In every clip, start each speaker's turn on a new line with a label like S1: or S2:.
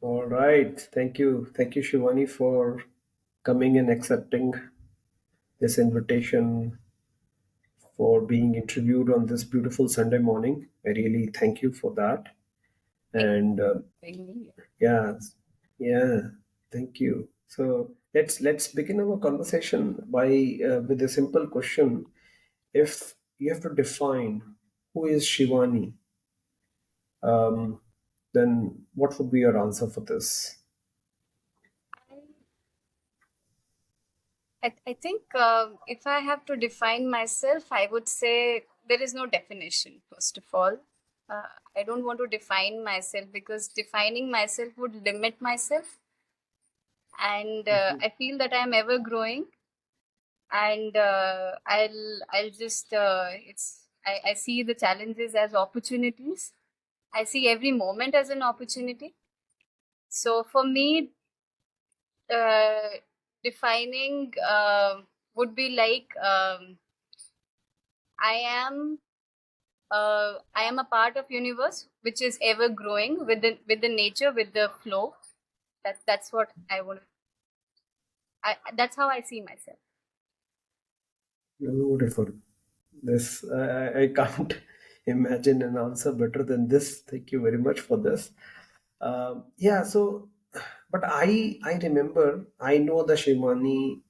S1: All right. Thank you. Thank you, Shivani, for coming and accepting this invitation for being interviewed on this beautiful Sunday morning. I really thank you for that.
S2: Thank
S1: And
S2: you for having me.
S1: yeah, yeah, thank you. So let's begin our conversation by with a simple question. If you have to define who is Shivani, um, then what would be your answer for this?
S2: I think if I have to define myself, I would say there is no definition, first of all. Uh, I don't want to define myself because defining myself would limit myself. And I feel that I'm ever growing. And I'll just, I see the challenges as opportunities. I see every moment as an opportunity. So for me, uh, defining would be like I am I am a part of universe which is ever growing with the nature, with the flow. That's what I want. That's how I see myself.
S1: Beautiful. This I can't imagine an answer better than this. Thank you very much for this. Yeah. So, but I remember I know the Shivani.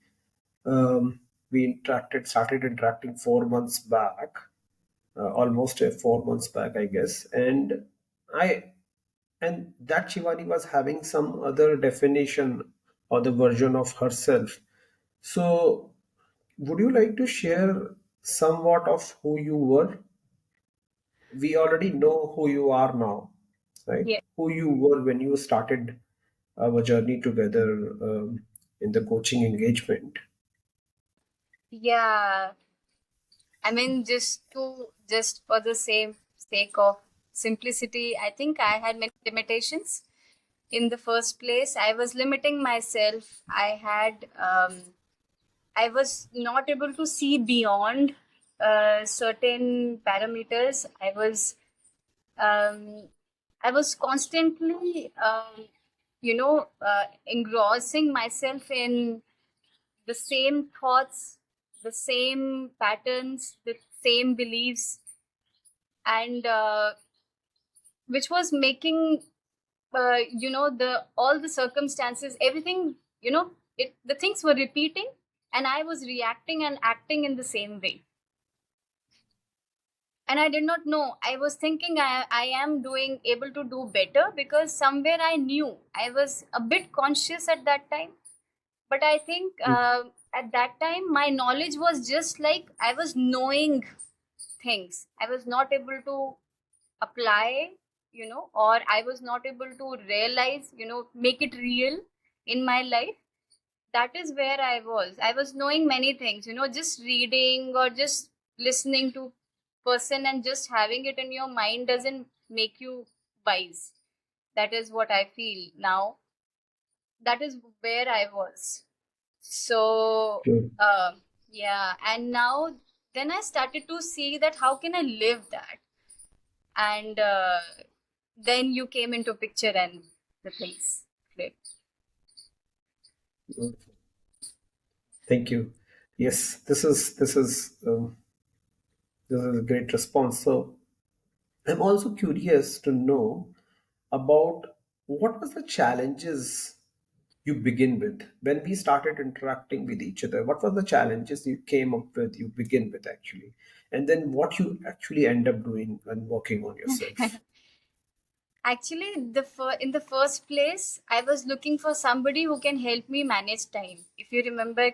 S1: We started interacting 4 months back, almost 4 months back, I guess, I and that Shivani was having some other definition or the version of herself. So, would you like to share somewhat of who you were? We already know who you are now, right?
S2: Yeah.
S1: Who you were when you started our journey together in the coaching engagement.
S2: Yeah. I mean, just for the same sake of simplicity, I think I had many limitations. In the first place, I was limiting myself. I was not able to see beyond certain parameters. Um, I was constantly, engrossing myself in the same thoughts, the same patterns, the same beliefs, and which was making, the all the circumstances, everything, the things were repeating, and I was reacting and acting in the same way. And I did not know. I was thinking I am doing able to do better because somewhere I knew I was a bit conscious at that time. But I think at that time my knowledge was just like I was knowing things. I was not able to apply, or I was not able to realize, make it real in my life. That is where I was knowing many things, just reading or just listening to person and just having it in your mind doesn't make you wise. That is what I feel now. That is where I was. So
S1: Sure.
S2: yeah, and now then I started to see that how can I live that. And then you came into picture and the things flipped.
S1: Thank you. Yes, this is a great response. So I'm also curious to know about what was the challenges you begin with when we started interacting with each other. What were the challenges you came up with? You begin with actually, and then what you actually end up doing and working on yourself.
S2: Actually, in the first place, I was looking for somebody who can help me manage time. If you remember,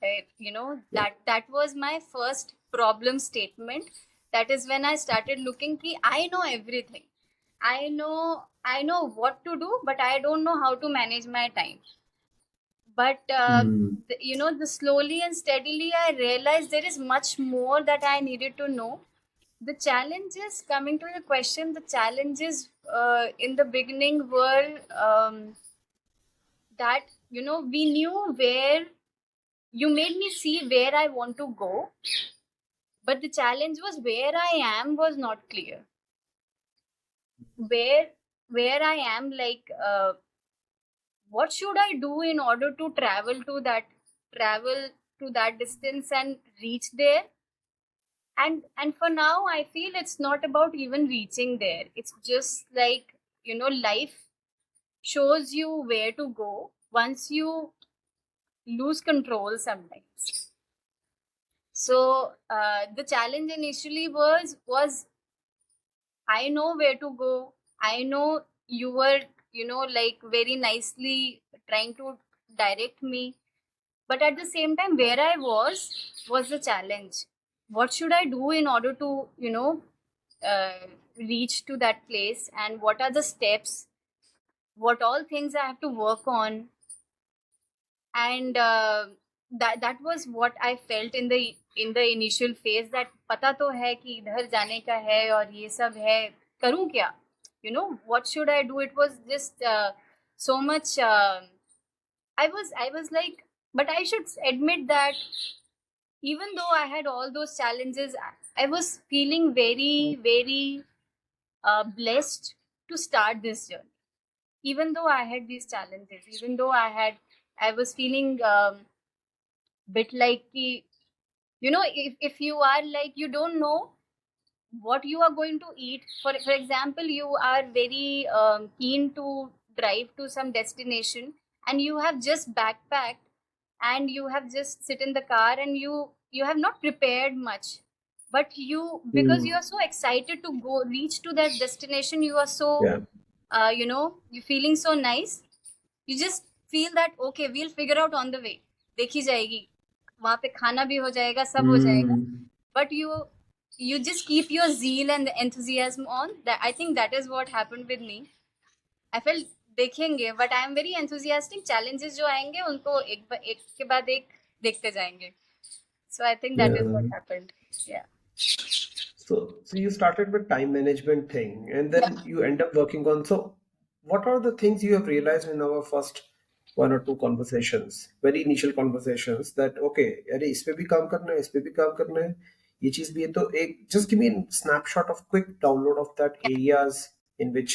S1: Yeah.
S2: that was my first problem statement. That is when I started looking. Ki I know everything. I know what to do, but I don't know how to manage my time. But
S1: Hmm.
S2: the slowly and steadily, I realized there is much more that I needed to know. The challenges, coming to your question, the challenges in the beginning were that we knew where you made me see where I want to go, but the challenge was where I am was not clear. Where I am, like what should I do in order to travel to that distance and reach there? And for now, I feel it's not about even reaching there. It's just like, life shows you where to go once you lose control sometimes. So the challenge initially was I know where to go. I know you were, like very nicely trying to direct me. But at the same time, where I was the challenge. What should I do in order to, reach to that place? And what are the steps? What all things I have to work on? And that was what I felt in the initial phase, that पता तो है कि इधर जाने का है और ये सब है, करूं क्या, what should I do? It was just so much. I was like, but I should admit that even though I had all those challenges, I was feeling very very blessed to start this journey. Even though I had these challenges, even though I was feeling bit like ki, if you are like, you don't know what you are going to eat. For example, you are very keen to drive to some destination, and you have just backpacked, and you have just sit in the car, and you have not prepared much, but you, because you
S1: Hmm.
S2: are so excited to go reach to that destination, you are so
S1: Yeah.
S2: you're feeling so nice. You just feel that okay, we'll figure out on the way, देखी जाएगी, वहां पे खाना भी हो जाएगा, सब हो जाएगा.
S1: Hmm.
S2: But you just keep your zeal and the enthusiasm on that. I think that is what happened with me. I felt देखेंगे, but I am very enthusiastic. Challenges जो आएंगे उनको एक के बाद एक देखते जाएंगे. So I think that is what
S1: Yeah.
S2: happened. Yeah.
S1: So you started with time management thing, and
S2: Yeah.
S1: then you end up working on. So, what are the things you have realized in our first one or two conversations, very initial conversations, that okay, अरे इस पे भी काम करना है, इस पे भी काम करना है, ये चीज भी है, तो एक just give me a snapshot of quick download of that areas in which,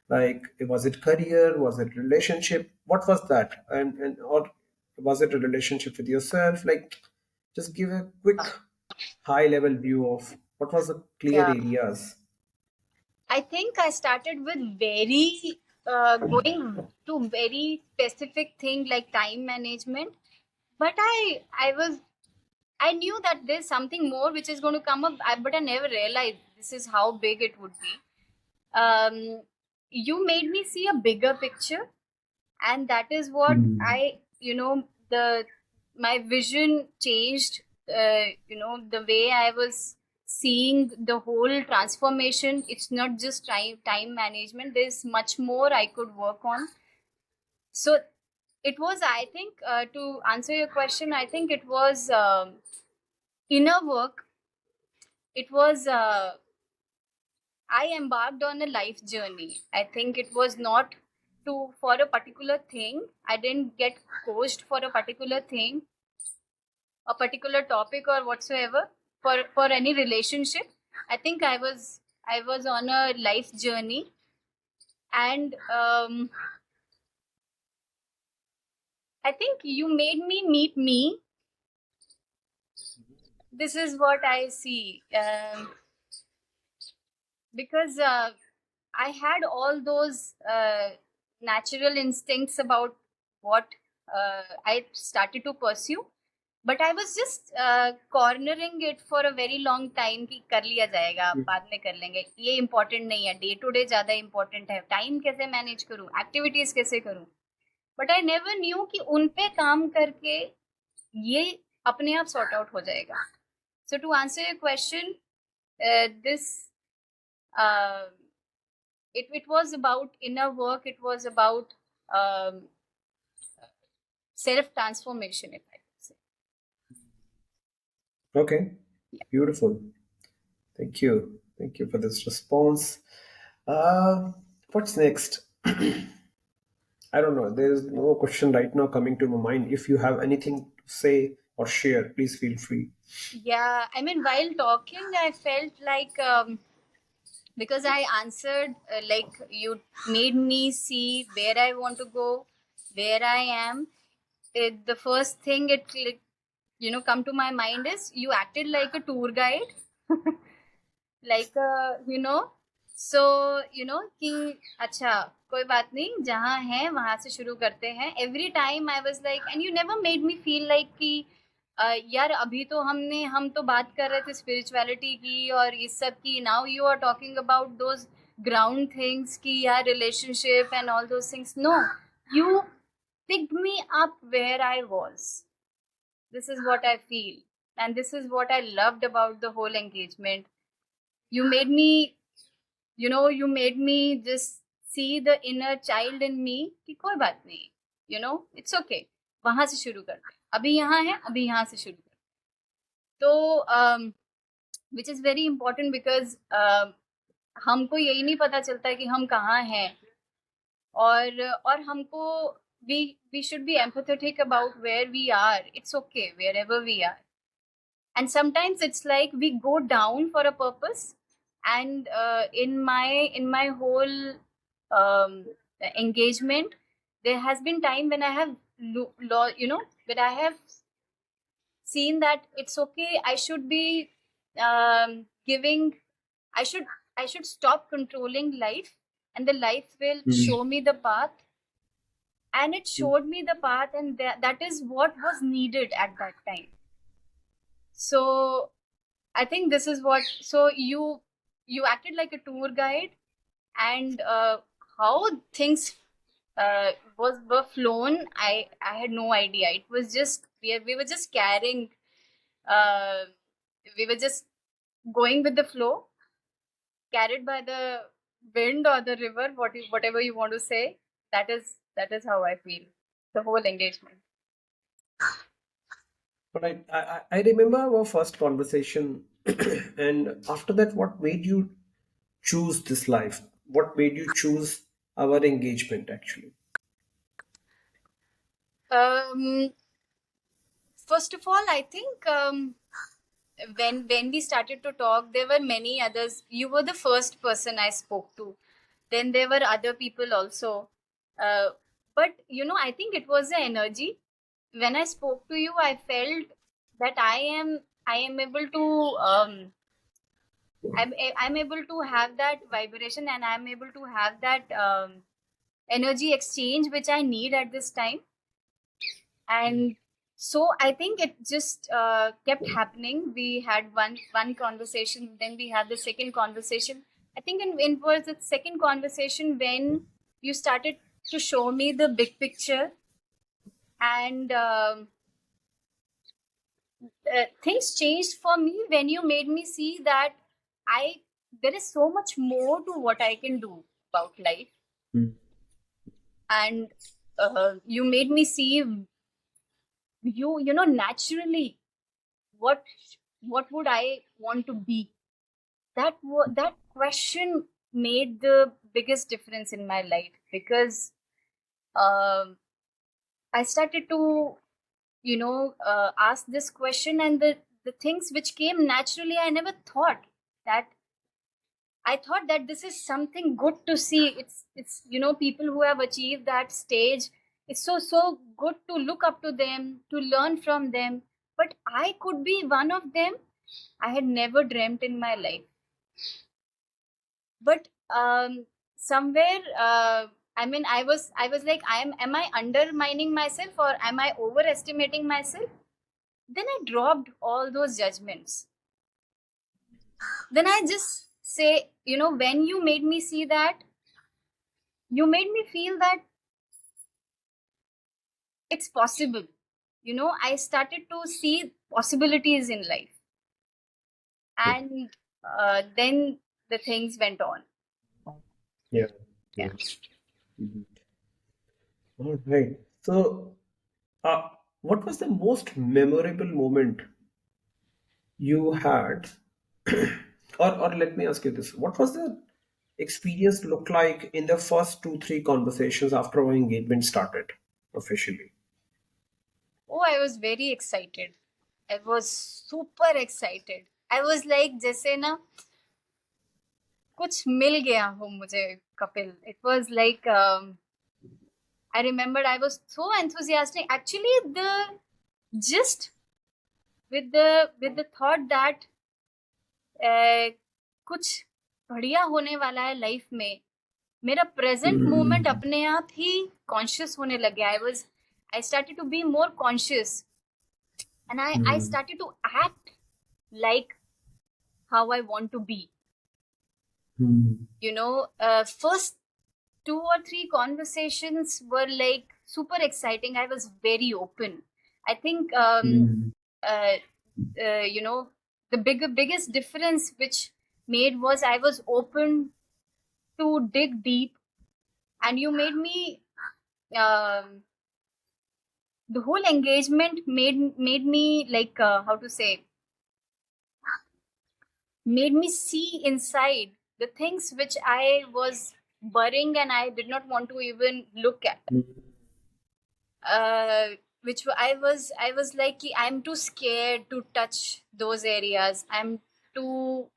S1: like, was it career, was it relationship, what was that, and or was it a relationship with yourself, like, just give a quick high level view of what was the clear
S2: Yeah.
S1: areas.
S2: I think I started with very going to very specific thing like time management. But I knew that there's something more which is going to come up, but I never realized this is how big it would be. You made me see a bigger picture, and that is what
S1: Hmm.
S2: I, the my vision changed. The way I was seeing the whole transformation. It's not just time management. There's much more I could work on. So it was, I think, to answer your question, I think it was inner work. It was I embarked on a life journey. I think it was not to for a particular thing. I didn't get coached for a particular thing, a particular topic or whatsoever, for any relationship. I think I was on a life journey, and I think you made me meet me. This is what I see. Because I had all those natural instincts about what I started to pursue, but I was just cornering it for a very long time कि कर लिया जाएगा, बाद में कर लेंगे, ये important नहीं है, डे टू डे ज़्यादा important है, टाइम कैसे मैनेज करूँ, एक्टिविटीज कैसे करूँ. बट आई नेवर न्यू कि उन पे काम करके ये अपने आप सॉर्ट आउट हो जाएगा. So to answer your question, this it was about inner work. It was about um, self transformation, if I could say.
S1: Okay,
S2: Yeah.
S1: beautiful. Thank you for this response. Uh, what's next? I don't know. There is no question right now coming to my mind. If you have anything to say or share, please feel free.
S2: Yeah, I mean, while talking, I felt like because I answered like you made me see where I want to go. where I am, the first thing come to my mind is you acted like a tour guide. like सो कि अच्छा कोई बात नहीं, जहाँ है वहां से शुरू करते हैं. Every time I was like, and you never made me feel like कि यार अभी तो हम तो बात कर रहे थे स्पिरिचुअलिटी की और इस सब की, now you are talking about those ground things की यार, relationship and all those things. No, you picked me up where I was. This is what I feel. And this is what I loved about the whole engagement. You made me, you made me just see the inner child in me कि कोई बात नहीं, it's okay. वहां से शुरू करते हैं. अभी यहाँ है, अभी यहाँ से शुरू करते हैं. तो which is very important because हमको यही नहीं पता चलता है कि हम कहाँ हैं. और हमको we should be empathetic about where we are. It's okay wherever we are. And sometimes it's like we go down for a purpose. And in my whole um, engagement, there has been time when I have when I have seen that it's okay, I should be giving, i should I should stop controlling life, and the life will
S1: Mm.
S2: show me the path. And it showed me the path, and that is what was needed at that time. So I think this is what. So you acted like a tour guide, and how things were flown. I had no idea. It was just we were just carrying. Uh, we were just going with the flow, carried by the wind or the river, whatever you want to say. That is how I feel the whole engagement.
S1: But I remember our first conversation, and after that, what made you choose this life? What made you choose our engagement actually?
S2: Um, First of all, I think when we started to talk, there were many others. You were the first person I spoke to. Then there were other people also. Uh, but I think it was the energy. When I spoke to you, I felt that I am able to I'm able to have that vibration, and I'm able to have that energy exchange which I need at this time. And so I think it just kept happening. We had one conversation, then we had the second conversation. I think in was the second conversation when you started to show me the big picture. And things changed for me when you made me see that I there is so much more to what I can do about life.
S1: Mm.
S2: And you made me see naturally what what would I want to be. That question made the biggest difference in my life, because um I started to ask this question, and the things which came naturally, I never thought that. I thought that this is something good to see. It's people who have achieved that stage. It's so good to look up to them, to learn from them. But I could be one of them. I had never dreamt in my life. But somewhere, I was like, am I undermining myself, or am I overestimating myself? Then I dropped all those judgments. Then I just say, when you made me see that, you made me feel that it's possible. I started to see possibilities in life. And then the things went on.
S1: Yeah.
S2: Yeah.
S1: Yeah. Mhm. All right. So, what was the most memorable moment you had? Or let me ask you this: what was the experience look like in the first two, three conversations after our engagement started officially?
S2: Oh, I was very excited. I was super excited. I was like, जैसे ना कुछ मिल गया हो मुझे, Kapil. It was like I remembered I was so enthusiastic. Actually, the just with the thought that uh, कुछ बढ़िया होने वाला है लाइफ में, मेरा प्रेजेंट मोमेंट
S1: Mm,
S2: अपने आप ही कॉन्शियस होने लग गया. I started to be more conscious, and I
S1: mm,
S2: started to act like how I want to be.
S1: mm,
S2: First two or three conversations were like super exciting. I was very open. I think
S1: mm,
S2: uh, you know the biggest difference which made was I was open to dig deep, and you made me the whole engagement made me like how to say, made me see inside the things which I was burying and I did not want to even look at.
S1: mm,
S2: uh, I was like कि I'm too scared to touch those areas. I'm too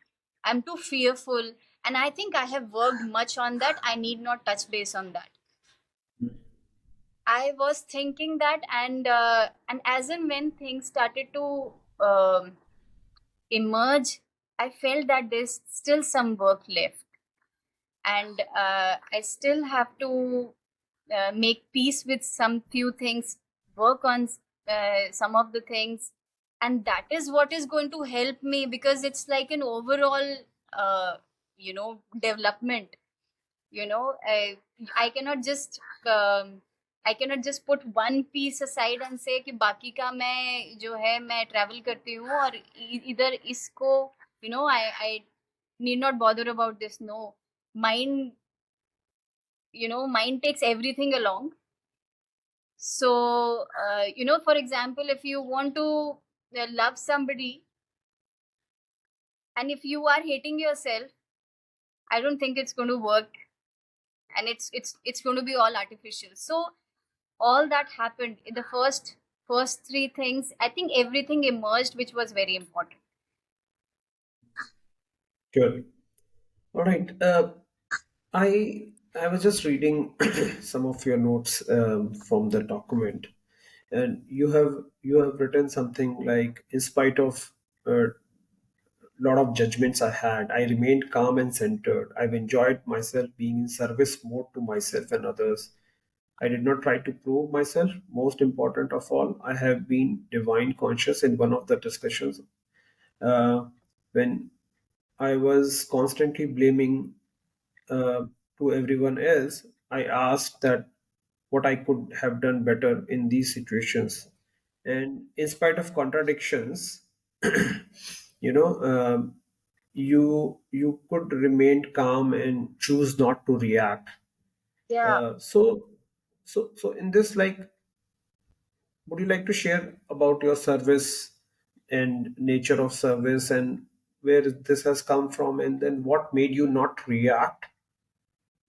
S2: fearful, and I think I have worked much on that. I need not touch base on that. I was thinking that, and as and when things started to emerge, I felt that there's still some work left, and I still have to make peace with some few things, work on some of the things, and that is what is going to help me, because it's like an overall development. I cannot just I cannot just put one piece aside and say कि बाकी का मैं जो है मैं travel करती हूँ और इधर इसको I need not bother about this. No, mind mind takes everything along. So for example, if you want to love somebody, and if you are hating yourself, I don't think it's going to work, and it's going to be all artificial. So all that happened in the first three things. I think everything emerged, which was very important.
S1: sure. All right. I was just reading some of your notes from the document, and you have written something like, in spite of a lot of judgments I had, I remained calm and centered. I've enjoyed myself being in service more to myself and others. I did not try to prove myself. Most important of all, I have been divine conscious in one of the discussions. When I was constantly blaming uh, to everyone else, I asked that what I could have done better in these situations. And in spite of contradictions, you know, you could remain calm and choose not to react.
S2: Yeah.
S1: So in this, like, would you like to share about your service and nature of service and where this has come from, and then what made you not react,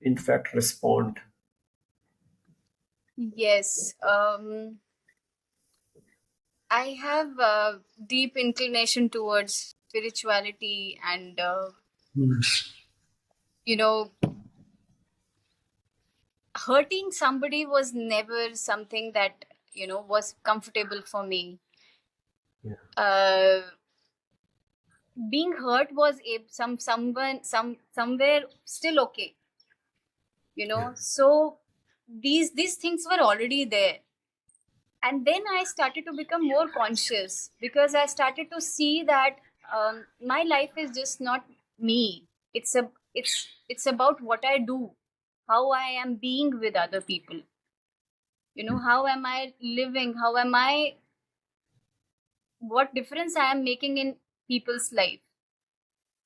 S1: in fact respond?
S2: Yes. I have a deep inclination towards spirituality, and
S1: Hmm.
S2: you know, hurting somebody was never something that was comfortable for me.
S1: Yeah.
S2: Uh, Being hurt was somewhere still okay.
S1: Yeah.
S2: So these things were already there, and then I started to become more conscious, because I started to see that my life is just not me. It's about what I do, how I am being with other people. How am I living, how am I, what difference I am making in people's life.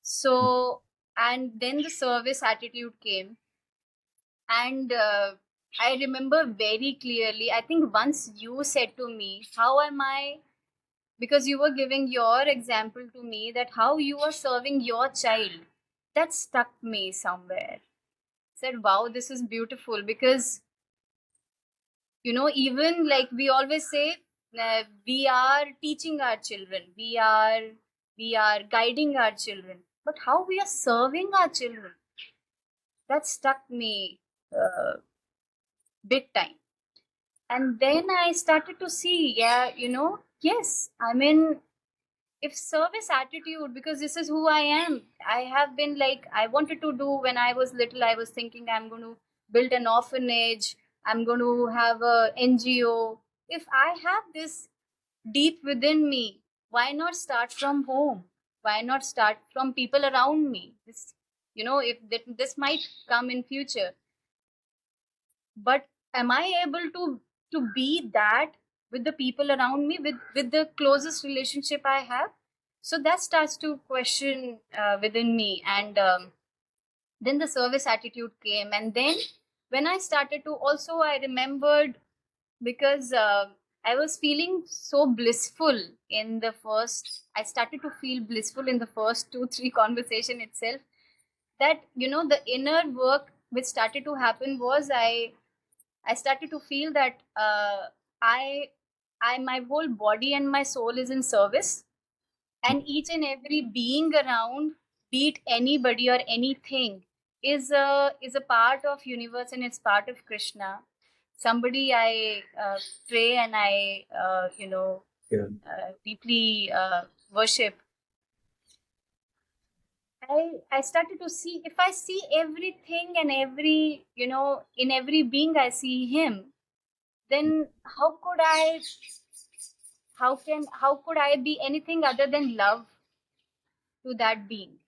S2: So, and then the service attitude came, and I remember very clearly. I think once you said to me, how am I, because you were giving your example to me, that how you are serving your child, that stuck me somewhere. Said, wow, this is beautiful, because even like we always say, we are teaching our children, we are guiding our children, but how we are serving our children, that stuck me uh, big time. And then I started to see, yeah, yes, I mean, if service attitude, because this is who I am. I have been like, I wanted to do when I was little, I was thinking I'm going to build an orphanage, I'm going to have a NGO. If I have this deep within me, why not start from home? Why not start from people around me? This, if this might come in future, but am I able to be that with the people around me, with the closest relationship I have? So that starts to question within me, and then the service attitude came, and then when I started to also, I remembered, because I was feeling so blissful in the first, I started to feel blissful in the first 2 3 conversation itself, that the inner work which started to happen was, I started to feel that I, my whole body and my soul is in service, and each and every being around, be it anybody or anything, is a part of universe, and it's part of Krishna. Somebody I pray, and I
S1: Yeah.
S2: deeply worship. I started to see, if I see everything and every, in every being I see him, then how could I be anything other than love to that being?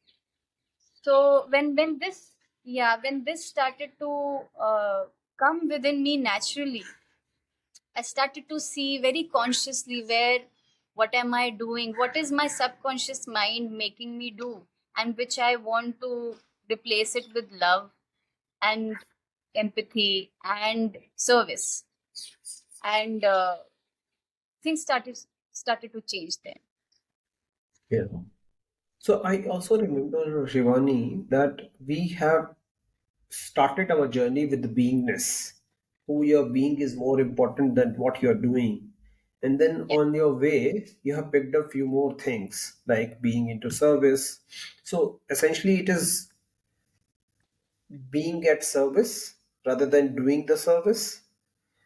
S2: So when this, yeah, when this started to come within me naturally, I started to see very consciously, where, what am I doing, what is my subconscious mind making me do, and which I want to replace it with love and empathy and service, and things started to change then.
S1: Yeah. So I also remember, Shivani, that we have started our journey with the beingness. Who you're being is more important than what you're doing. And then
S2: Yeah.
S1: on your way, you have picked up few more things like being into service. So essentially, it is being at service rather than doing the service.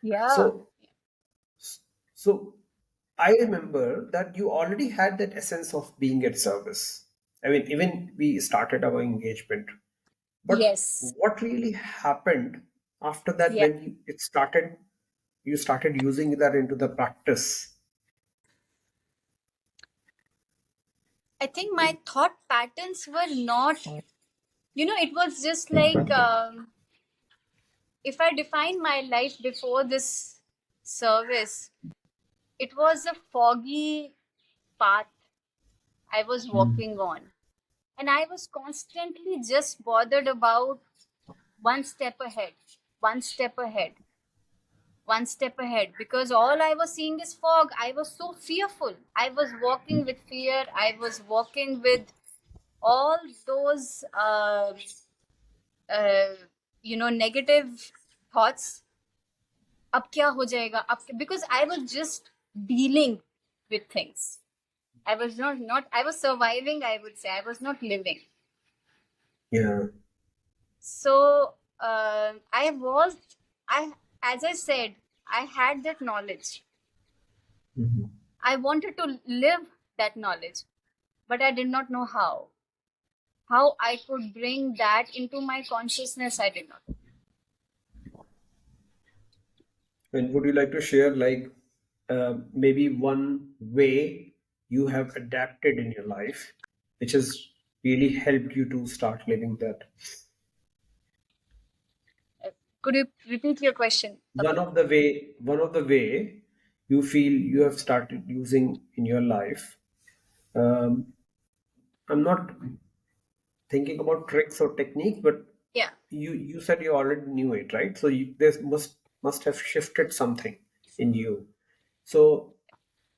S2: Yeah.
S1: So, so I remember that you already had that essence of being at service. I mean, even we started our engagement. But
S2: Yes.
S1: what really happened after that
S2: Yeah.
S1: when you started using that into the practice?
S2: I think my thought patterns were not, it was just like, if I define my life before this service, it was a foggy path I was walking on. And I was constantly just bothered about one step ahead, one step ahead, one step ahead, because all I was seeing is fog. I was so fearful. I was walking with fear. I was walking with all those uh, negative thoughts. अब क्या हो जाएगा, अब because I was just dealing with things. I was not I was surviving, I would say. I was not living.
S1: Yeah.
S2: So I was, I as I said, I had that knowledge.
S1: Mhm.
S2: I wanted to live that knowledge, but I did not know how I could bring that into my consciousness. I did not.
S1: And would you like to share, like, maybe one way you have adapted in your life, which has really helped you to start living that?
S2: Could you repeat your question, Kapil?
S1: One of the way you feel you have started using in your life. Um, I'm not thinking about tricks or techniques, but
S2: Yeah.
S1: you said you already knew it, right? So there must have shifted something in you. So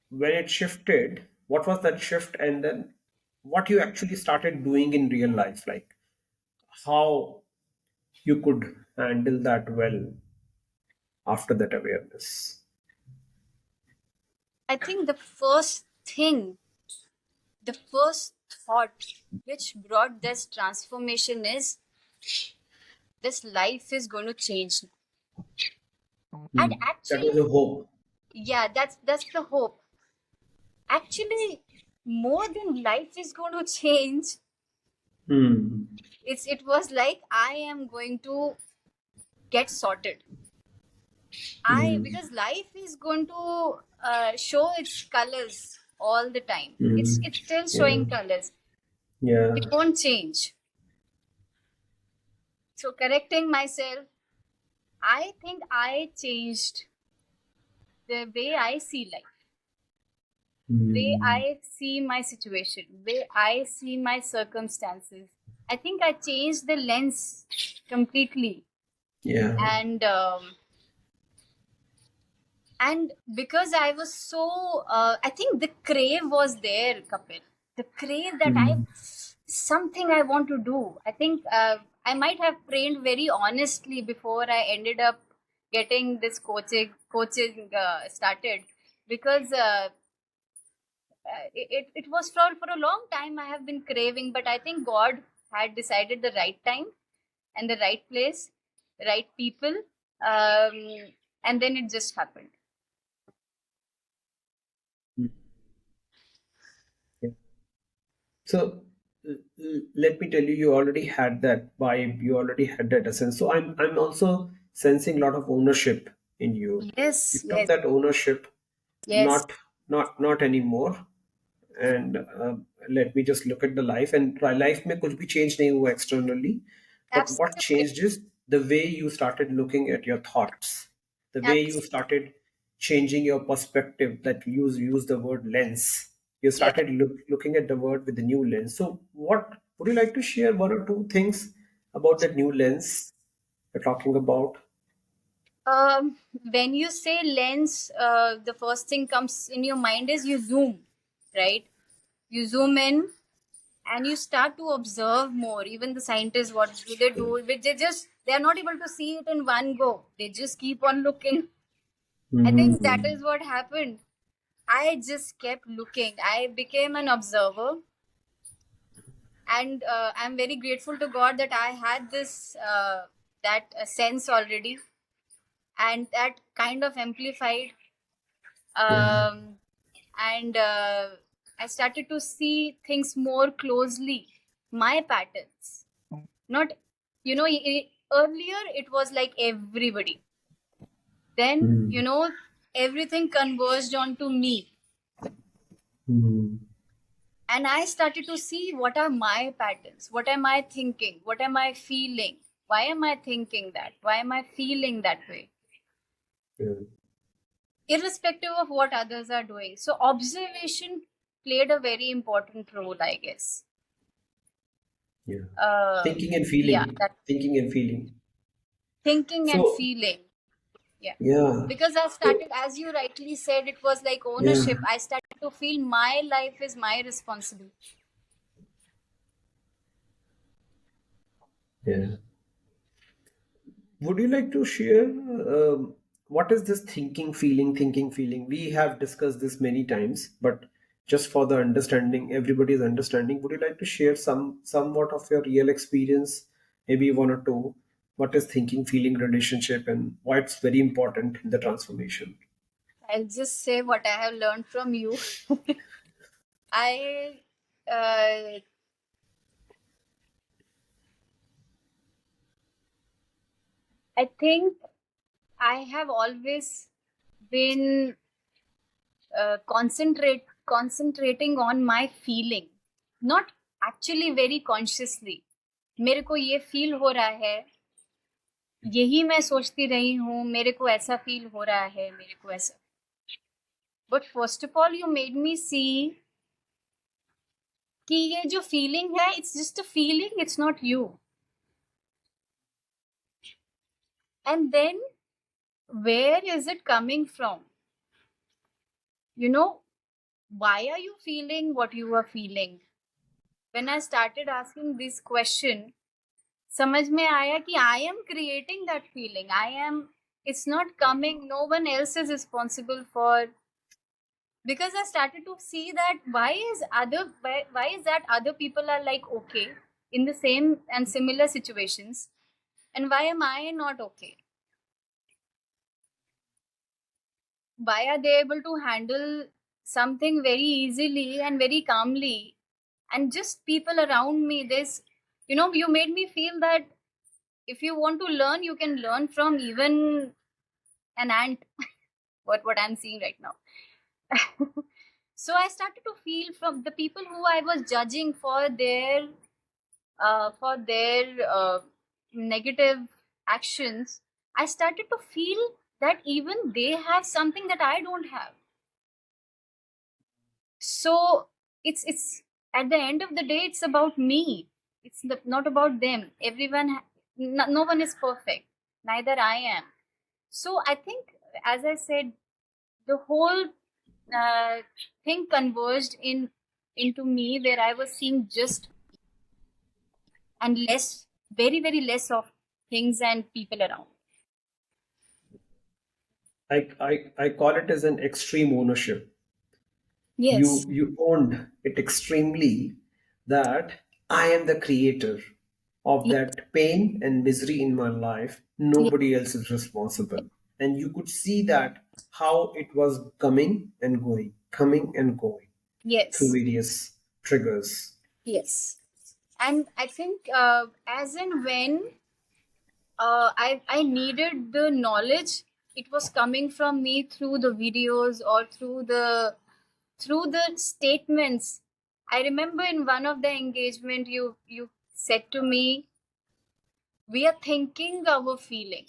S1: when it shifted, what was that shift, and then what you actually started doing in real life, like how you could handle that well after that awareness?
S2: I think the first thought which brought this transformation is, this life is going to change. And
S1: That
S2: actually,
S1: was a hope.
S2: yeah, that's the hope. Actually, more than life is going to change,
S1: Hmm.
S2: it was like I am going to get sorted. I
S1: Hmm.
S2: Because life is going to show its colors all the time.
S1: Hmm.
S2: It's still
S1: Yeah.
S2: showing colors. It
S1: Yeah.
S2: won't change. So correcting myself, I think I changed the way I see life, way
S1: Hmm.
S2: I see my situation, way I see my circumstances. I think I changed the lens completely,
S1: Yeah.
S2: and because I was so, I think the crave was there, Kapil. The crave that I
S1: Hmm.
S2: something I want to do. I think I might have trained very honestly before I ended up getting this coaching started, because it was for a long time I have been craving, but I think God had decided the right time and the right place, right people, um, and then it just happened.
S1: Hmm. Yeah. So let me tell you, you already had that vibe, you already had that essence. So I'm also sensing a lot of ownership in you. You
S2: Yes,
S1: took
S2: yes,
S1: that ownership,
S2: yes,
S1: not anymore. And let me just look at the life, and life में कुछ भी change नहीं हुआ externally, but what
S2: absolutely,
S1: changed is the way you started looking at your thoughts, the way you
S2: absolutely,
S1: started changing your perspective. That you use the word lens. You
S2: yeah.
S1: started looking at the word with the new lens. So what would you like to share, one or two things about that new lens you're talking about?
S2: When you say lens, the first thing comes in your mind is you zoom, right? You zoom in and you start to observe more. Even the scientists, what do they do? They are not able to see it in one go. They just keep on looking. I think that
S1: Hmm.
S2: is what happened. I just kept looking. I became an observer, and I'm very grateful to God that I had this that sense already, and that kind of amplified.
S1: Yeah.
S2: Um, and I started to see things more closely, my patterns. Not, earlier it was like everybody. Then,
S1: Hmm.
S2: everything converged onto me.
S1: Hmm.
S2: And I started to see what are my patterns, what am I thinking, what am I feeling, why am I thinking that, why am I feeling that way,
S1: Yeah.
S2: irrespective of what others are doing. So, observation played a very important role, I guess.
S1: Yeah.
S2: Uh,
S1: Thinking and
S2: yeah,
S1: feeling.
S2: that
S1: Thinking and feeling.
S2: thinking and
S1: So
S2: feeling. Yeah.
S1: yeah.
S2: Because I
S1: So
S2: started, as you rightly said, it was like
S1: yeah.
S2: ownership. I started to feel my life is my responsibility.
S1: Yeah. Would you like to share what is this thinking, feeling? We have discussed this many times, but just for the understanding, everybody's understanding, would you like to share somewhat of your real experience, maybe one or two? What is thinking, feeling relationship, and why it's very important in the transformation?
S2: I'll just say what I have learned from you. I uh, I think I have always been concentrating on my feeling, not actually very consciously. मेरे को ये feel हो रहा है, यही मैं सोचती रही हूँ, मेरे को ऐसा फील हो रहा है, मेरे को ऐसा. But first of all you made me see कि ये जो फीलिंग है, it's just a feeling, it's not you. And then where is it coming from? You know, why are you feeling what you are feeling? When I started asking this question, समझ में आया कि I am creating that feeling. It's not coming, no one else is responsible for. Because I started to see that why is that other people are like okay in the same and similar situations, and why am I not okay? why are they able to handle something very easily and very calmly? And just people around me, this, you made me feel that if you want to learn, you can learn from even an ant. What I'm seeing right now. So I started to feel from the people who I was judging for their negative actions. I started to feel that even they have something that I don't have. So it's at the end of the day, it's about me. It's not about them. No one is perfect. Neither I am. So I think, as I said, the whole uh, thing converged into me, where I was seeing just and less, very very less of things and people around.
S1: I call it as an extreme ownership.
S2: Yes,
S1: You owned it extremely, that I am the creator of
S2: yes,
S1: that pain and misery in my life.
S2: yes,
S1: Nobody else is responsible. And you could see that how it was coming and going through
S2: yes,
S1: various triggers.
S2: yes. And I think, as and when I needed the knowledge, it was coming from me through the videos or through the statements. I remember in one of the engagement, you said to me, we are thinking our feeling,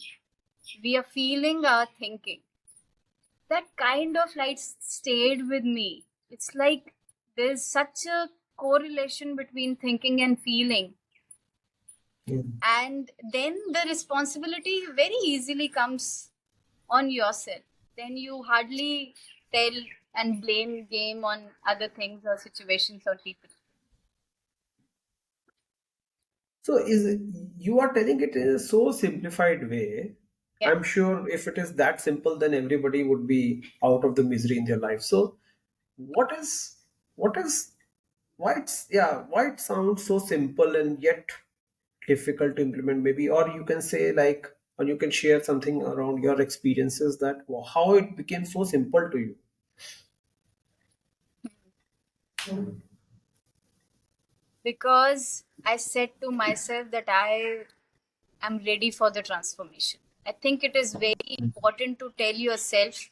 S2: we are feeling our thinking. That kind of like stayed with me. It's like there's such a correlation between thinking and feeling,
S1: Mm.
S2: and then the responsibility very easily comes on yourself. Then you hardly tell and blame game on other things or situations or people.
S1: So you are telling it in a so simplified way.
S2: Yeah.
S1: I'm sure if it is that simple, then everybody would be out of the misery in their life. So what is what is why it sounds so simple and yet difficult to implement, maybe, or you can say like, or you can share something around your experiences that how it became so simple to you.
S2: Because I said to myself that I am ready for the transformation. I think it is very important to tell yourself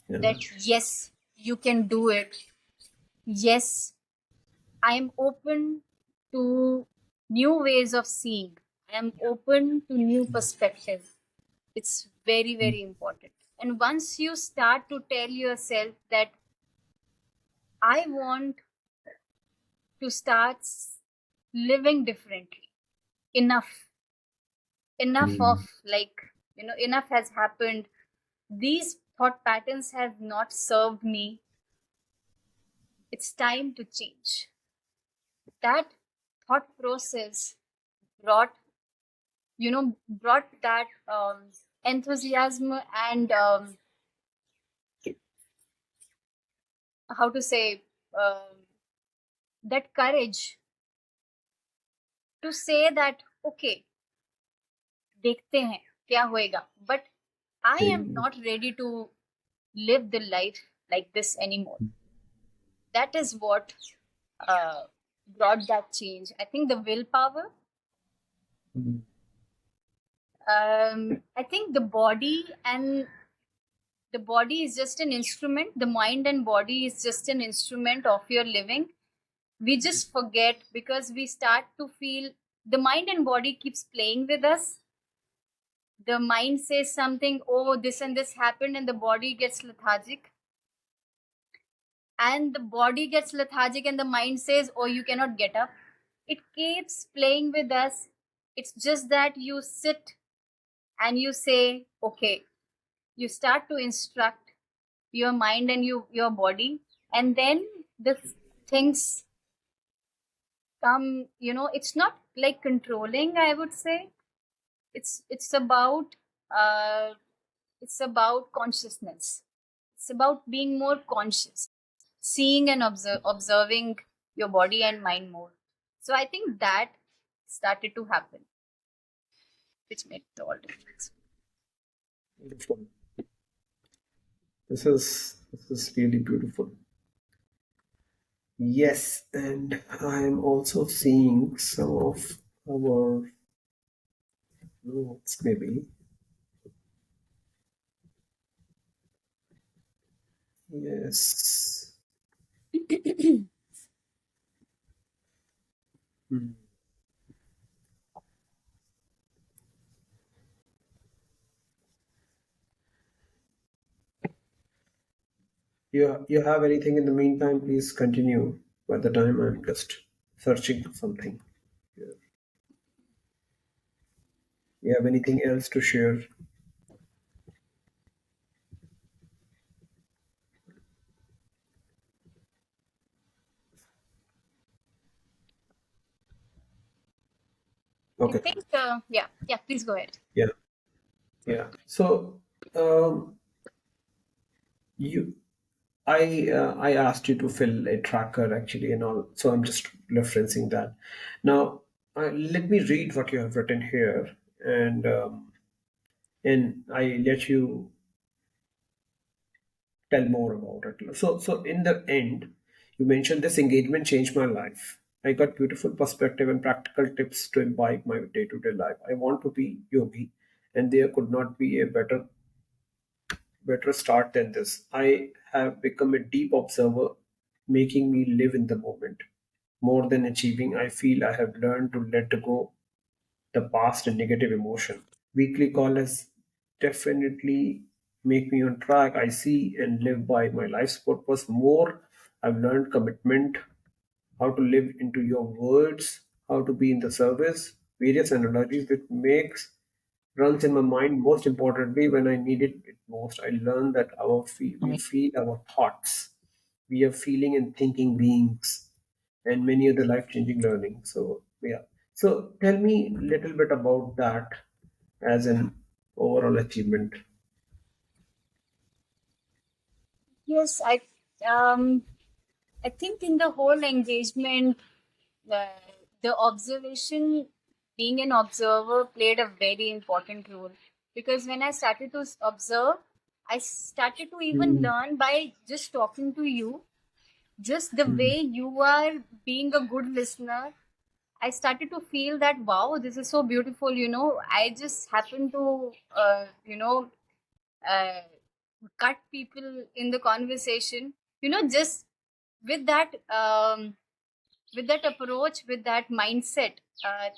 S1: Yeah.
S2: that yes, you can do it. Yes, I am open to new ways of seeing. I am open to new perspectives. It's very, very important. And once you start to tell yourself that I want to start living differently, enough, enough of, like, enough has happened. These thought patterns have not served me. It's time to change. That thought process brought brought that enthusiasm and how to say, that courage to say that okay, देखते हैं क्या होएगा, but I am not ready to live the life like this anymore. That is what uh, brought that change. I think the willpower. I think the body is just an instrument. The mind and body is just an instrument of your living. We just forget because we start to feel the mind and body keeps playing with us. The mind says something, oh, this and this happened, and the body gets lethargic. And the body gets lethargic, and the mind says, oh, you cannot get up. It keeps playing with us. It's just that you sit and you say, okay, you start to instruct your mind and your body, and then the things come. It's not like controlling, I would say. It's about uh it's about consciousness. It's about being more conscious, seeing and observing your body and mind more. So I think that started to happen, which made all difference.
S1: Wonderful. This is really beautiful. Yes, and I am also seeing some of our notes, maybe. Yes. Hmm. You have anything in the meantime? Please continue. By the time I'm just searching for something. You have anything else to share?
S2: I
S1: Okay.
S2: think, yeah, yeah, please go ahead.
S1: Yeah. Yeah. So, um, you I asked you to fill a tracker actually and all, so I'm just referencing that. Now, let me read what you have written here, and I let you tell more about it. So in the end, you mentioned this engagement changed my life. I got beautiful perspective and practical tips to imbibe my day-to-day life. I want to be yogi, and there could not be a better start than this. I have become a deep observer, making me live in the moment. More than achieving, I feel I have learned to let go the past and negative emotion. Weekly call has definitely make me on track. I see and live by my life's purpose more. I've learned commitment, how to live into your words, how to be in the service, various analogies that makes runs in my mind. Most importantly, when I needed it most, I learned that we feel our thoughts. We are feeling and thinking beings, and many other life changing learning. So yeah. So tell me a little bit about that as an overall achievement.
S2: Yes, um I think in the whole engagement, uh, the observation, being an observer, played a very important role, because when I started to observe, I started to even
S1: Mm,
S2: learn by just talking to you, just the
S1: mm,
S2: way you are being a good listener. I started to feel that, wow, this is so beautiful. I just happen to, uh, cut people in the conversation. Just with that, with that approach, with that mindset,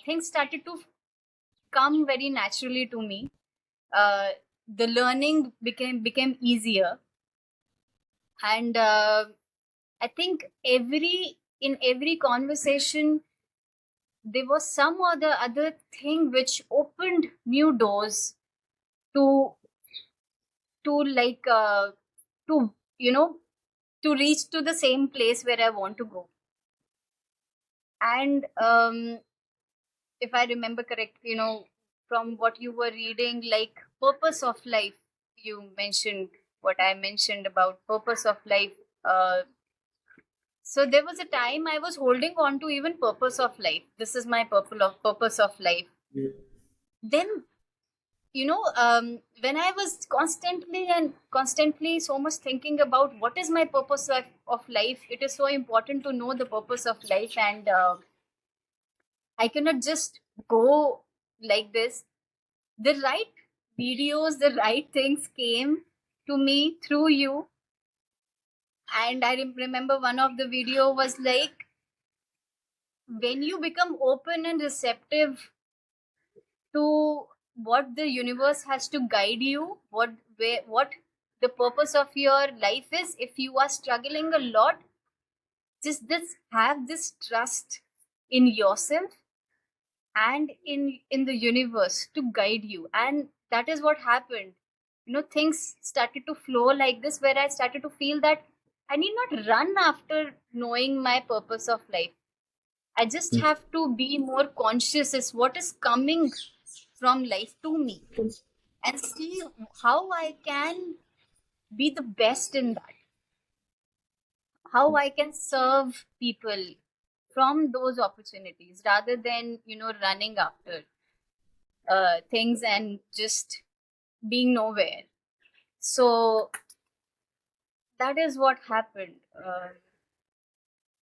S2: things started to come very naturally to me. Uh, the learning became easier, and I think every conversation there was some or the other thing which opened new doors to like to you know to reach to the same place where I want to go. And if I remember correct, from what you were reading, like purpose of life, you mentioned what I mentioned about purpose of life. So there was a time I was holding on to even purpose of life. This is my purpose of life.
S1: mm,
S2: Then, when I was constantly so much thinking about what is my purpose of life, it is so important to know the purpose of life, and I cannot just go like this. The right videos, the right things came to me through you. And I remember one of the video was like, when you become open and receptive to what the universe has to guide you, what the purpose of your life is, if you are struggling a lot, just this have this trust in yourself and in the universe to guide you. And that is what happened. Things started to flow like this, where I started to feel that I need not run after knowing my purpose of life. I just
S1: mm.
S2: have to be more conscious as what is coming from life to me, and see how I can be the best in that, how I can serve people from those opportunities, rather than running after things and just being nowhere. So that is what happened.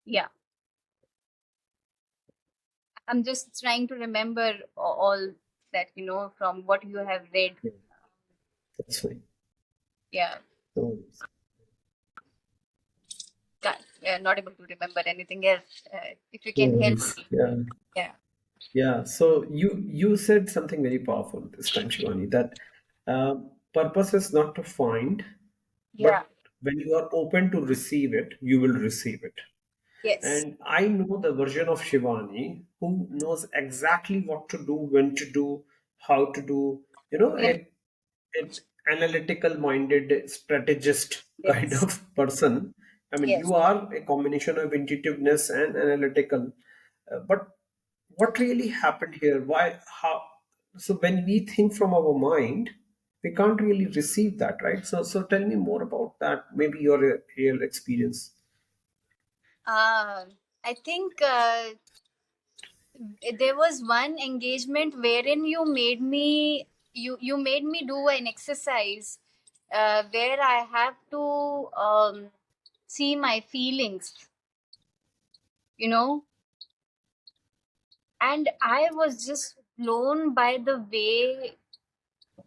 S2: Yeah, I'm just trying to remember all that, from what you have read.
S1: Yeah, that's fine.
S2: Yeah,
S1: No worries.
S2: not able to remember anything else. If you
S1: No
S2: can help
S1: worries.
S2: me.
S1: Yeah.
S2: Yeah.
S1: Yeah. So you said something very powerful this time, Shivani, that purpose is not to find,
S2: Yeah.
S1: but when you are open to receive it, you will receive it.
S2: Yes.
S1: And I know the version of Shivani who knows exactly what to do, when to do, how to do,
S2: Yeah.
S1: an analytical minded strategist kind
S2: Yes.
S1: of person. I mean,
S2: Yes.
S1: you are a combination of intuitiveness and analytical. But what really happened here? Why, how? So when we think from our mind, we can't really receive that, right? So tell me more about that. Maybe your real experience.
S2: Uh, I think there was one engagement wherein you made me do an exercise where I have to see my feelings, you know, and I was just blown by the way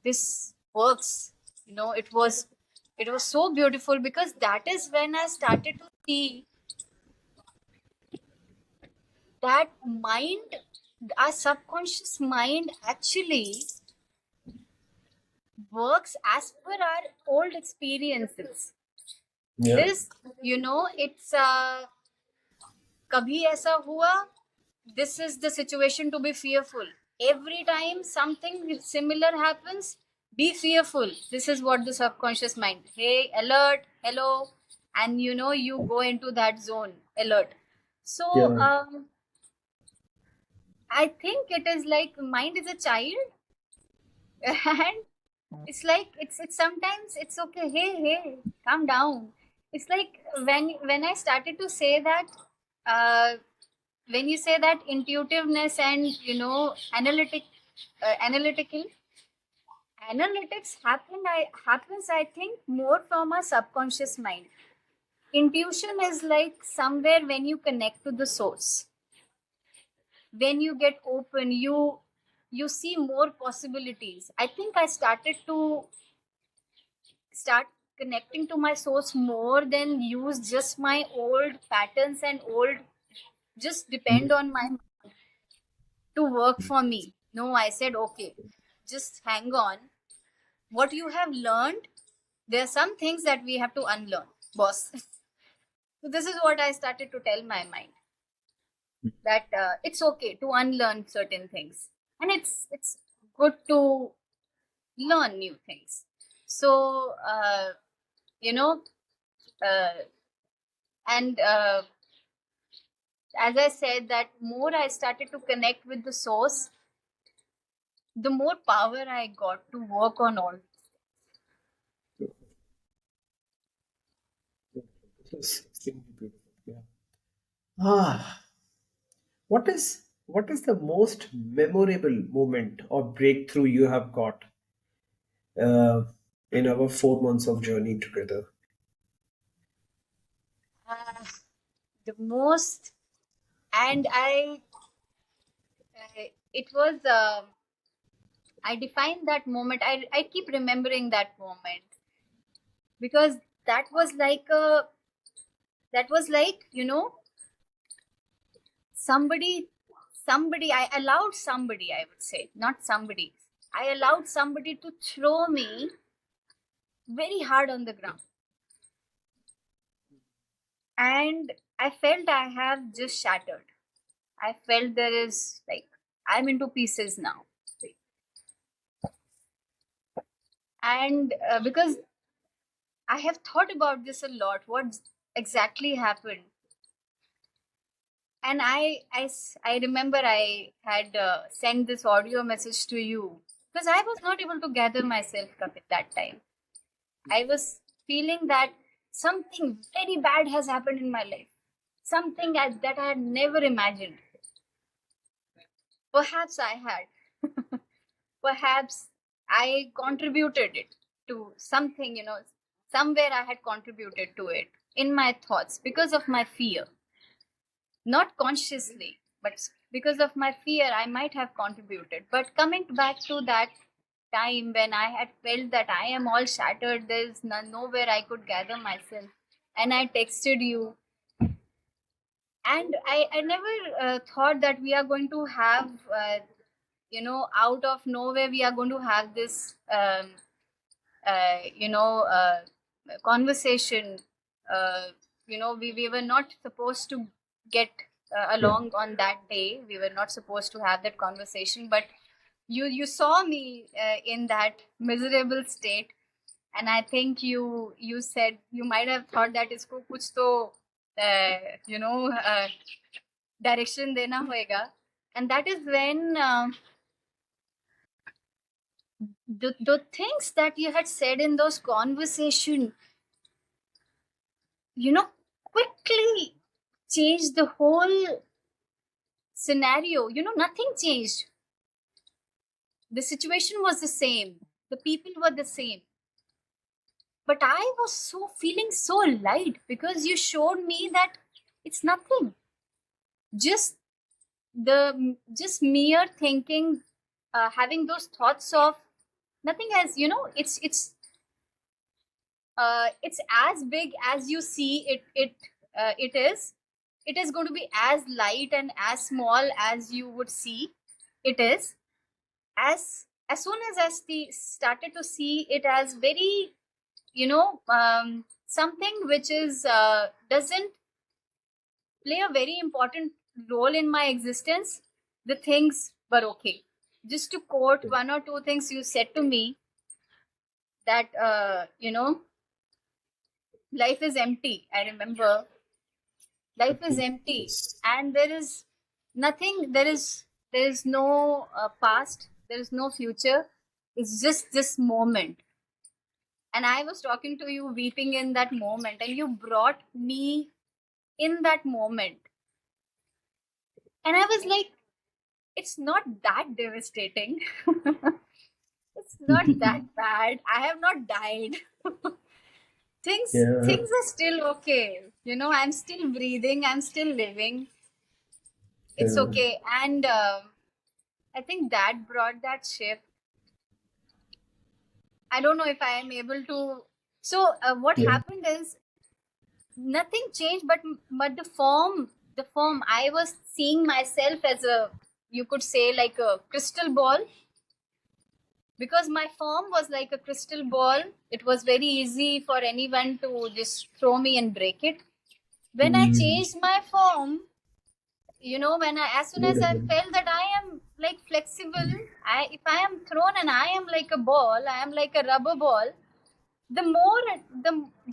S2: this works. It was so beautiful because that is when I started to see that mind, our subconscious mind actually works as per our old experiences.
S1: Yeah,
S2: This, it's kabhi aisa hua, this is the situation to be fearful. Every time something similar happens, be fearful. This is what the subconscious mind, hey, alert, hello, and you go into that zone, alert. So
S1: yeah,
S2: I think it is like mind is a child and it's like it's sometimes it's okay, hey, hey, calm down. It's like when I started to say that, uh, when you say that intuitiveness and analytical analytics happens, I think, more from a subconscious mind. Intuition is like somewhere when you connect to the source, when you get open, you see more possibilities. I think I started to start connecting to my source more than use just my old patterns and old, just depend on my to work for me. No, I said, okay, just hang on. What you have learned, there are some things that we have to unlearn, boss. So this is what I started to tell my mind, that it's okay to unlearn certain things, and it's good to learn new things. So you know, uh, and as I said, that more I started to connect with the source, the more power I got to work on all.
S1: it's extremely beautiful. Yeah. Ah, what is the most memorable moment or breakthrough you have got uh, in our 4 months of journey together?
S2: Uh, the most, and it was, I defined that moment. I keep remembering that moment because that was like a, that was like, somebody, I allowed somebody, I would say, not somebody. I allowed somebody to throw me very hard on the ground. And I felt I have just shattered. I felt there is like, I'm into pieces now. And because I have thought about this a lot, what exactly happened. And I remember I had sent this audio message to you because I was not able to gather myself up at that time. I was feeling that something very bad has happened in my life, something that I had never imagined. Perhaps I perhaps I contributed it to something, somewhere I had contributed to it in my thoughts because of my fear, not consciously, but because of my fear, I might have contributed. But coming back to that time when I had felt that I am all shattered, there's nowhere I could gather myself, and I texted you, and I never thought that we are going to have, out of nowhere, we are going to have this, uh, you know, uh, conversation. Uh, we were not supposed to get
S1: Yeah.
S2: along on that day. We were not supposed to have that conversation, but you saw me in that miserable state, and I think you said you might have thought that isko kuch to uh, you know uh, direction dena hoega, and that is when the things that you had said in those conversation, quickly changed the whole scenario. Nothing changed. The situation was the same, the people were the same, but I was so feeling so light because you showed me that it's nothing. Just just mere thinking, having those thoughts of nothing has, it's as big as you see it is going to be as light and as small as you would see it is. As soon as I started to see it as very, something which is doesn't play a very important role in my existence, the things were okay. Just to quote one or two things you said to me, that life is empty. I remember life is empty,
S1: Yes.
S2: and there is nothing. There is no past. There is no future. It's just this moment. And I was talking to you, weeping in that moment, and you brought me in that moment, and I was like, it's not that devastating. It's not that bad. I have not died.
S1: Yeah.
S2: Things are still okay. I'm still breathing. I'm still living. It's
S1: Yeah.
S2: okay. And I think that brought that shift. I don't know if I am able to. So what
S1: Yeah.
S2: happened is nothing changed, but the form. I was seeing myself as a, you could say, like a crystal ball, because my form was like a crystal ball. It was very easy for anyone to just throw me and break it. When I
S1: Mm.
S2: changed my form, when as soon as I
S1: Beautiful.
S2: felt that I am like flexible, if I am thrown and I am like a ball, I am like a rubber ball. The more,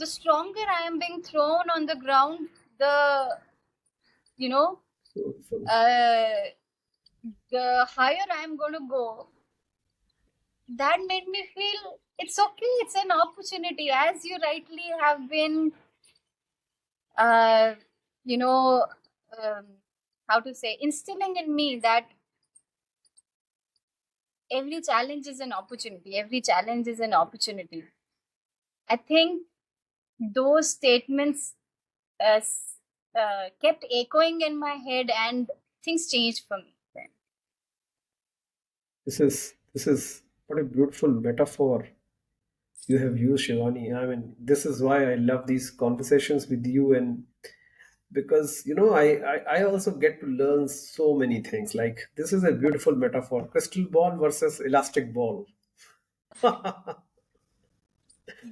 S2: the stronger I am being thrown on the ground, the, you know
S1: Beautiful.
S2: uh, the higher I am going to go. That made me feel it's okay. It's an opportunity, as you rightly have been, uh, you know, um, how to say, instilling in me that every challenge is an opportunity. Every challenge is an opportunity. I think those statements kept echoing in my head, and things changed for me then.
S1: This is what a beautiful metaphor you have used, Shivani. I mean, this is why I love these conversations with you, and because I also get to learn so many things. Like, this is a beautiful metaphor: crystal ball versus elastic ball.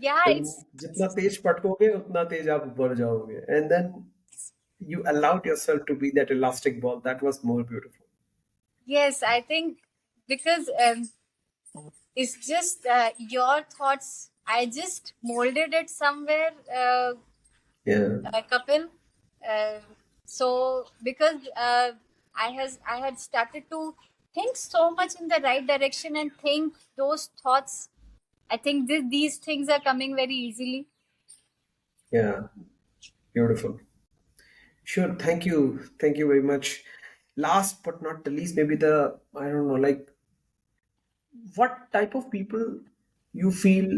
S2: Yeah,
S1: तुम
S2: it's
S1: जितना तेज पटकोगे उतना तेज आप ऊपर जाओगे, and then you allowed yourself to be that elastic ball. That was more beautiful.
S2: yes. I think because it's just your thoughts. I just molded it somewhere,
S1: Yeah.
S2: Kapil. Uh, so because I had started to think so much in the right direction and think those thoughts. I think these things are coming very easily.
S1: Yeah. Beautiful. Sure. Thank you very much. Last but not the least, maybe the, I don't know, like, what type of people you feel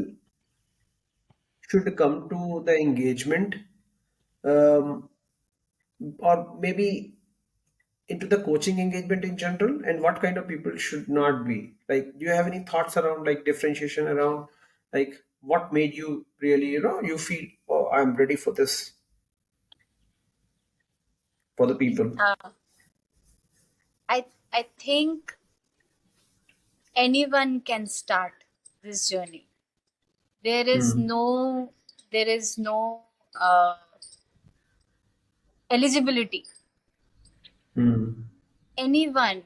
S1: should come to the engagement, um, or maybe into the coaching engagement in general, and what kind of people should not be? Like, do you have any thoughts around like differentiation around like what made you really, you feel, oh, I'm ready for this, for the people?
S2: uh, I think anyone can start this journey. There is
S1: Hmm.
S2: no there is no uh, eligibility.
S1: Hmm.
S2: Anyone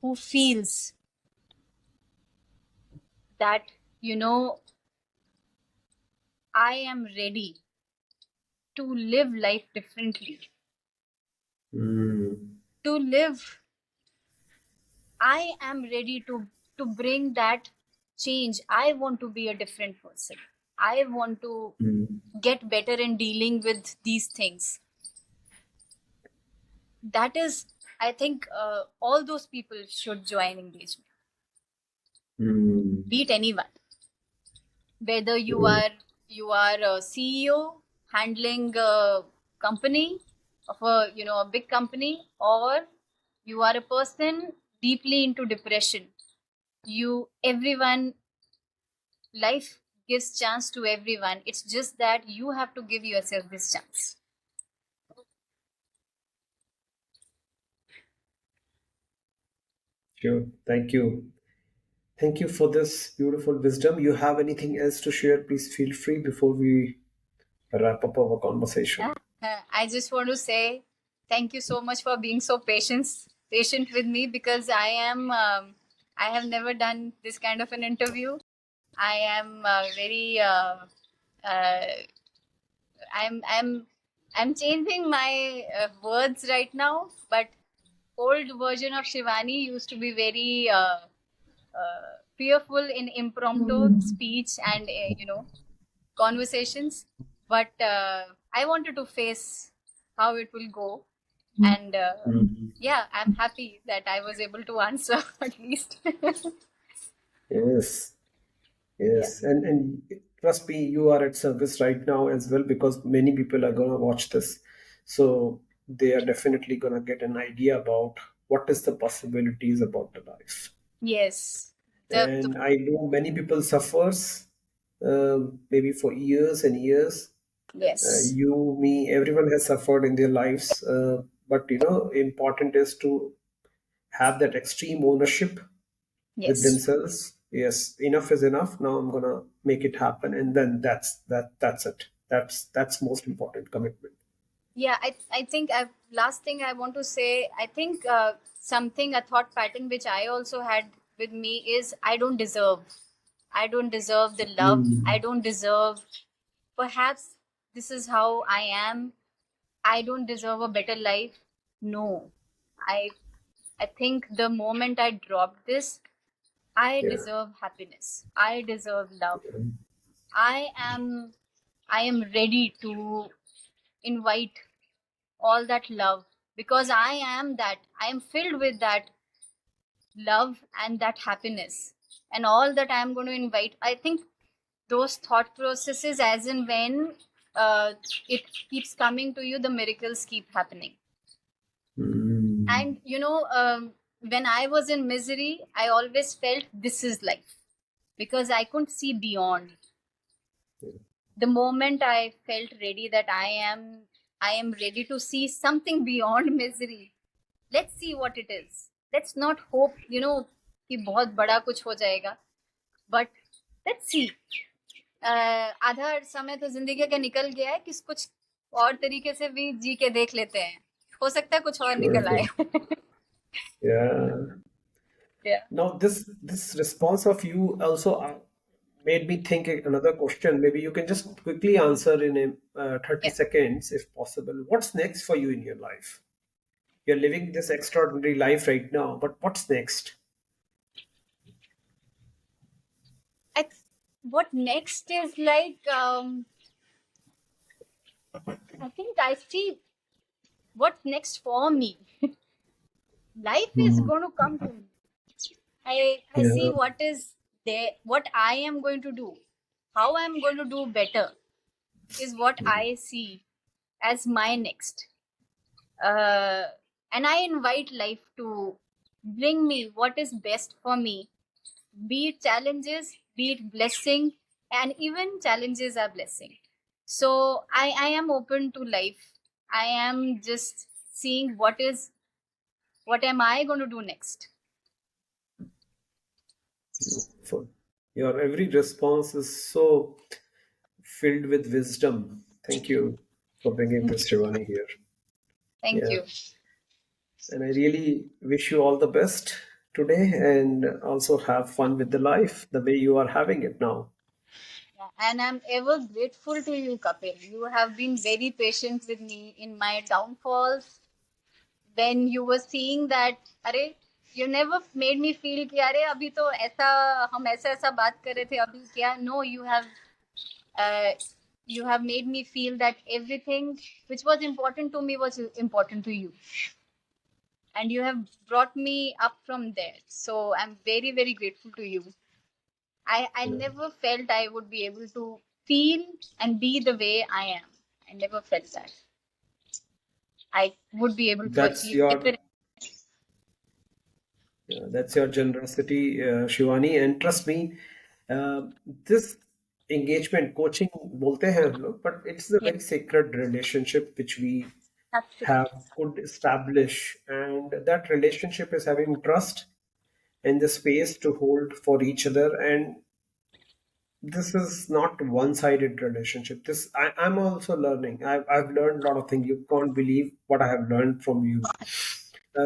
S2: who feels that, you know, I am ready to live life differently,
S1: Hmm.
S2: to live, I am ready to bring that change. I want to be a different person. I want to
S1: Hmm.
S2: get better in dealing with these things. That is, I think, all those people should join engagement.
S1: Hmm.
S2: Beat anyone, whether
S1: Hmm.
S2: you are a CEO handling a company of a, a big company, or you are a person deeply into depression. You everyone, life gives chance to everyone. It's just that you have to give yourself this chance.
S1: Sure. Thank you. Thank you for this beautiful wisdom. You have anything else to share? Please feel free before we wrap up our conversation.
S2: Yeah. I just want to say thank you so much for being so patient with me, because I have never done this kind of an interview. I am very uh, I'm changing my words right now, but old version of Shivani used to be very fearful in impromptu speech and conversations. But I wanted to face how it will go, and
S1: Mhm.
S2: yeah, I'm happy that I was able to answer at least.
S1: Yes,
S2: Yeah.
S1: yes, and trust me, you are at service right now as well, because many people are gonna watch this, so they are definitely gonna get an idea about what is the possibilities about the life.
S2: Yes. The
S1: And I know many people suffers, maybe for years and years.
S2: Yes.
S1: You, me, everyone has suffered in their lives, but important is to have that extreme ownership with
S2: Yes.
S1: themselves. Yes, enough is enough. Now I'm gonna make it happen, and then that's it. That's most important commitment.
S2: Yeah, I think last thing I want to say, I think something, a thought pattern which I also had with me is I don't deserve the love. I
S1: Mm.
S2: don't deserve, perhaps this is how I am. I don't deserve a better life. No. I I think the moment I dropped this, I
S1: Yeah.
S2: deserve happiness. I deserve love. I am I am ready to invite all that love, because I am filled with that love and that happiness, and all that I am going to invite. I think those thought processes, as in when it keeps coming to you, the miracles keep happening.
S1: Mm.
S2: And when I was in misery, I always felt this is life, because I couldn't see beyond. The moment I felt ready that I am ready to see something beyond misery. Let's see what it is. Let's not hope, कि बहुत बड़ा कुछ हो जाएगा, but let's see. आधा समय तो जिंदगी का निकल गया है, किस कुछ और तरीके से भी जी के देख लेते हैं. हो सकता है कुछ और
S1: Sure,
S2: निकल
S1: sure.
S2: आए.
S1: Yeah.
S2: Yeah.
S1: Now this response of you also made me think another question. Maybe you can just quickly answer in 30
S2: Yeah.
S1: seconds, if possible. What's next for you in your life? You're living this extraordinary life right now, but what's next?
S2: I, what next is like, I think I see what's next for me. Life is
S1: Hmm.
S2: going to come to me. I see
S1: Yeah.
S2: what is there, what I am going to do, how I am going to do better. is what I see as my next. Uh, and I invite life to bring me what is best for me, be it challenges, be it blessing, and even challenges are blessing. So I am open to life. I am just seeing what am I going to do next.
S1: For your every response is so filled with wisdom. Thank you for bringing this, Shivani, here.
S2: Thank
S1: Yeah.
S2: you.
S1: And I really wish you all the best today and also have fun with the life the way you are having it now.
S2: Yeah, and I'm ever grateful to you, Kapil. You have been very patient with me in my downfalls. When you were seeing that, अरे, you never made me feel कि अरे अभी तो ऐसा हम ऐसा ऐसा बात कर रहे थे अभी क्या. No, uh, you have made me feel that everything which was important to me was important to you, and you have brought me up from there. So I'm very very grateful to you. I
S1: Yeah.
S2: never felt I would be able to feel and be the way I am. I never felt that I would be able to
S1: That's
S2: achieve
S1: your
S2: better.
S1: that's your generosity, Shivani. And trust me, uh, this engagement coaching बोलते हैं हम लोग, but it's a
S2: Yeah,
S1: very sacred relationship which we have
S2: absolutely.
S1: could establish, and that relationship is having trust and the space to hold for each other. And this is not one-sided relationship. I'm also learning. I've learned a lot of things. You can't believe what I have learned from you.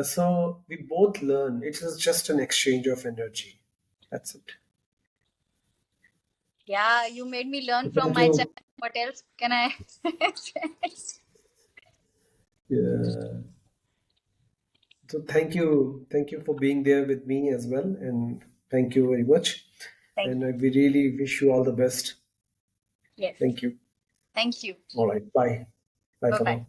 S1: So we both learn. It is just an exchange of energy. That's it.
S2: Yeah, you made me learn from
S1: Thank
S2: my child.
S1: you.
S2: What else can I say?
S1: Yeah. So thank you for being there with me as well, and thank you very much.
S2: Thank
S1: And
S2: you.
S1: we really wish you all the best.
S2: Yes.
S1: Thank you.
S2: Thank you.
S1: All right. Bye. Bye
S2: Bye
S1: for
S2: bye.
S1: now.